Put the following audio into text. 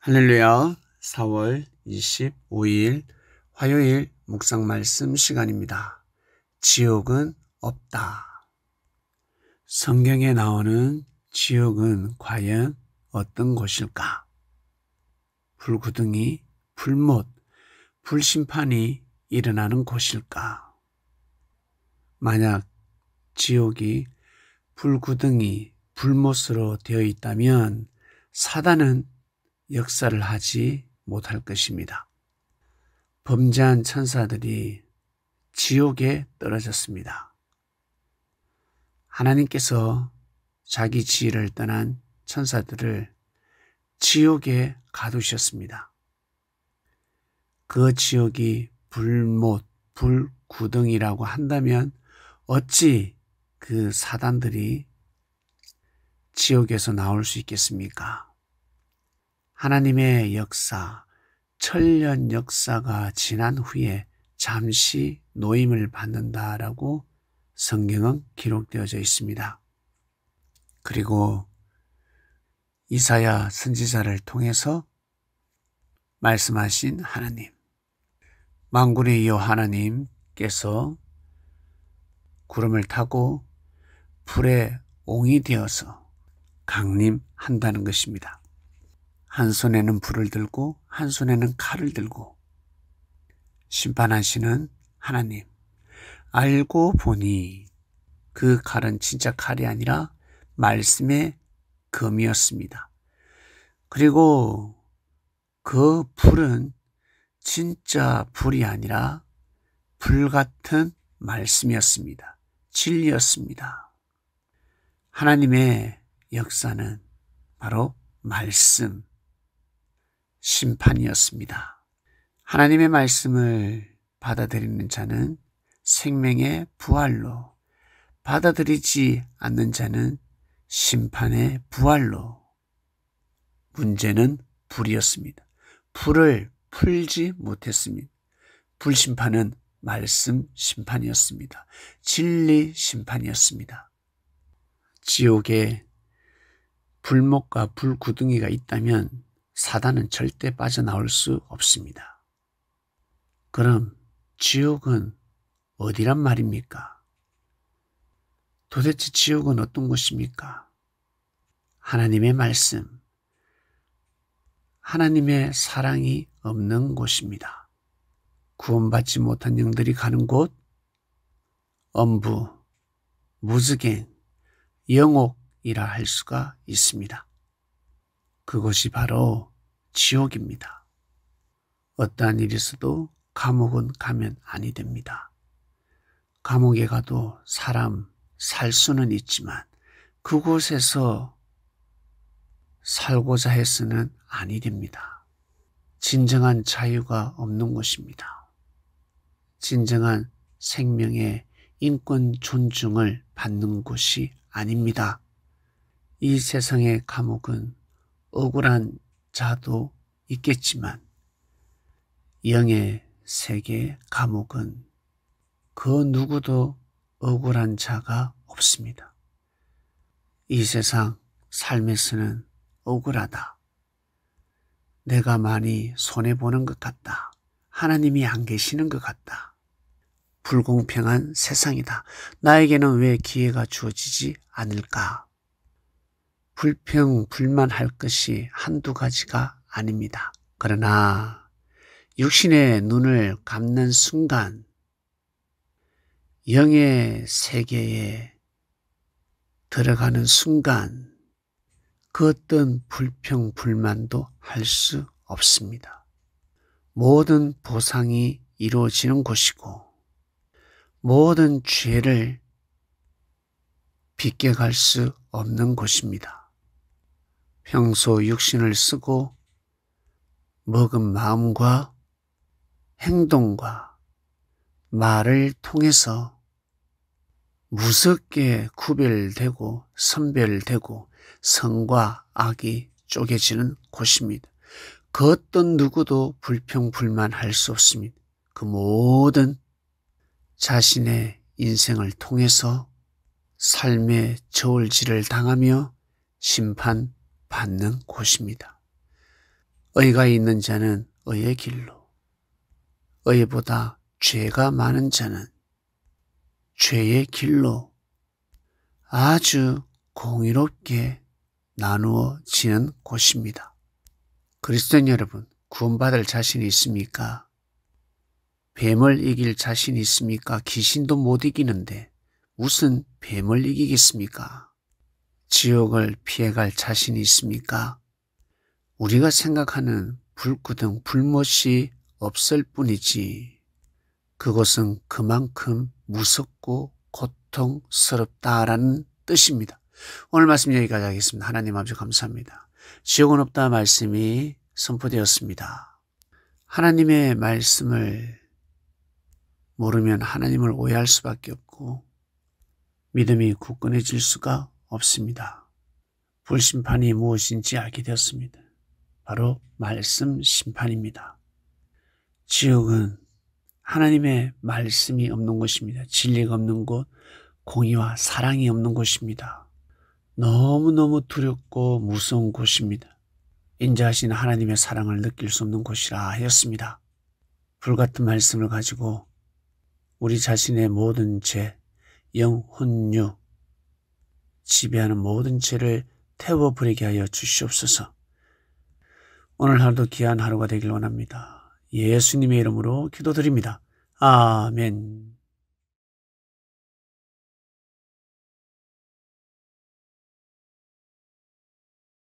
할렐루야. 4월 25일 화요일 묵상 말씀 시간입니다. 지옥은 없다. 성경에 나오는 지옥은 과연 어떤 곳일까? 불구덩이, 불못, 불심판이 일어나는 곳일까? 만약 지옥이 불구덩이, 불못으로 되어 있다면 사단은 역사를 하지 못할 것입니다. 범죄한 천사들이 지옥에 떨어졌습니다. 하나님께서 자기 지혜를 떠난 천사들을 지옥에 가두셨습니다. 그 지옥이 불못, 불구덩이라고 한다면 어찌 그 사단들이 지옥에서 나올 수 있겠습니까? 하나님의 역사, 천년 역사가 지난 후에 잠시 노임을 받는다라고 성경은 기록되어져 있습니다. 그리고 이사야 선지자를 통해서 말씀하신 하나님, 만군의 여호와 하나님께서 구름을 타고 불에 옹이 되어서 강림한다는 것입니다. 한 손에는 불을 들고 한 손에는 칼을 들고 심판하시는 하나님. 알고 보니 그 칼은 진짜 칼이 아니라 말씀의 검이었습니다. 그리고 그 불은 진짜 불이 아니라 불 같은 말씀이었습니다. 진리였습니다. 하나님의 역사는 바로 말씀, 심판이었습니다. 하나님의 말씀을 받아들이는 자는 생명의 부활로, 받아들이지 않는 자는 심판의 부활로. 문제는 불이었습니다. 불을 풀지 못했습니다. 불심판은 말씀 심판이었습니다. 진리 심판이었습니다. 지옥에 불못과 불구덩이가 있다면 사단은 절대 빠져나올 수 없습니다. 그럼 지옥은 어디란 말입니까? 도대체 지옥은 어떤 곳입니까? 하나님의 말씀, 하나님의 사랑이 없는 곳입니다. 구원받지 못한 영들이 가는 곳, 엄부, 무즈갱, 영옥이라 할 수가 있습니다. 그곳이 바로 지옥입니다. 어떠한 일이 있어도 감옥은 가면 아니 됩니다. 감옥에 가도 사람 살 수는 있지만 그곳에서 살고자 해서는 아니 됩니다. 진정한 자유가 없는 곳입니다. 진정한 생명의 인권 존중을 받는 곳이 아닙니다. 이 세상의 감옥은 억울한 자도 있겠지만 영의 세계의 감옥은 그 누구도 억울한 자가 없습니다. 이 세상 삶에서는 억울하다. 내가 많이 손해보는 것 같다. 하나님이 안 계시는 것 같다. 불공평한 세상이다. 나에게는 왜 기회가 주어지지 않을까? 불평, 불만할 것이 한두 가지가 아닙니다. 그러나 육신의 눈을 감는 순간 영의 세계에 들어가는 순간 그 어떤 불평, 불만도 할 수 없습니다. 모든 보상이 이루어지는 곳이고 모든 죄를 빗겨갈 수 없는 곳입니다. 평소 육신을 쓰고 먹은 마음과 행동과 말을 통해서 무섭게 구별되고 선별되고 선과 악이 쪼개지는 곳입니다. 그 어떤 누구도 불평불만할 수 없습니다. 그 모든 자신의 인생을 통해서 삶의 저울질을 당하며 심판받는 곳입니다. 의가 있는 자는 의의 길로, 의보다 죄가 많은 자는 죄의 길로 아주 공의롭게 나누어지는 곳입니다. 그리스도인 여러분, 구원받을 자신이 있습니까? 뱀을 이길 자신이 있습니까? 귀신도 못 이기는데 무슨 뱀을 이기겠습니까? 지옥을 피해갈 자신이 있습니까? 우리가 생각하는 불구덩 불못이 없을 뿐이지 그것은 그만큼 무섭고 고통스럽다라는 뜻입니다. 오늘 말씀 여기까지 하겠습니다. 하나님 아버지 감사합니다. 지옥은 없다 말씀이 선포되었습니다. 하나님의 말씀을 모르면 하나님을 오해할 수밖에 없고 믿음이 굳건해질 수가 없습니다. 불심판이 무엇인지 알게 되었습니다. 바로 말씀 심판입니다. 지옥은 하나님의 말씀이 없는 곳입니다. 진리가 없는 곳, 공의와 사랑이 없는 곳입니다. 너무너무 두렵고 무서운 곳입니다. 인자하신 하나님의 사랑을 느낄 수 없는 곳이라 하였습니다. 불같은 말씀을 가지고 우리 자신의 모든 죄, 영혼유, 지배하는 모든 죄를 태워버리게 하여 주시옵소서. 오늘 하루도 귀한 하루가 되길 원합니다. 예수님의 이름으로 기도드립니다. 아멘.